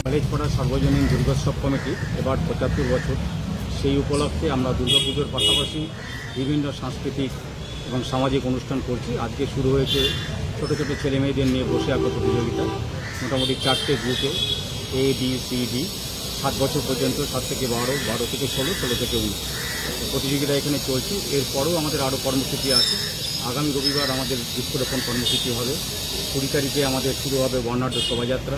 কলেজপাড়া সর্বজনীন দুর্গোৎসব কমিটি এবার ৭৫ বছর। সেই উপলক্ষে আমরা দুর্গাপুজোর পাশাপাশি বিভিন্ন সাংস্কৃতিক এবং সামাজিক অনুষ্ঠান করছি। আজকে শুরু হয়েছে ছোটো ছোটো ছেলেমেয়েদের নিয়ে বসে আঁকো প্রতিযোগিতা। মোটামুটি 4টে গ্রুপে A B C D 7 বছর পর্যন্ত, 7 থেকে 12, 12 থেকে 16, 16 থেকে 19 প্রতিযোগিতা এখানে চলছে। এরপরেও আমাদের আরও কর্মসূচি আছে। আগামী রবিবার আমাদের বৃক্ষরোপণ কর্মসূচি হবে। 20 তারিখে আমাদের শুরু হবে বর্ণাঢ্য শোভাযাত্রা।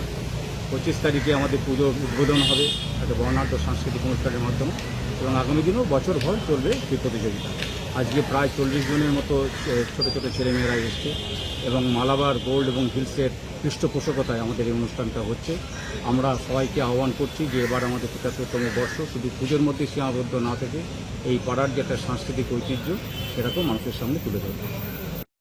25 তারিখে আমাদের পুজো উদ্বোধন হবে একটা বর্ণাঢ্য সাংস্কৃতিক অনুষ্ঠানের মাধ্যমে, এবং আগামী দিনেও বছরভর চলবে সেই প্রতিযোগিতা। আজকে প্রায় 40 জনের মতো ছোটো ছোটো ছেলেমেয়েরা এসছে, এবং মালাবার গোল্ড এবং হিলসের পৃষ্ঠপোষকতায় আমাদের এই অনুষ্ঠানটা হচ্ছে। আমরা সবাইকে আহ্বান করছি যে এবার আমাদের ৭৫তম বর্ষ শুধু পুজোর মধ্যে সীমাবদ্ধ না থেকে এই পাড়ার যে একটা সাংস্কৃতিক ঐতিহ্য সেটাকেও মানুষের সামনে তুলে ধরবে।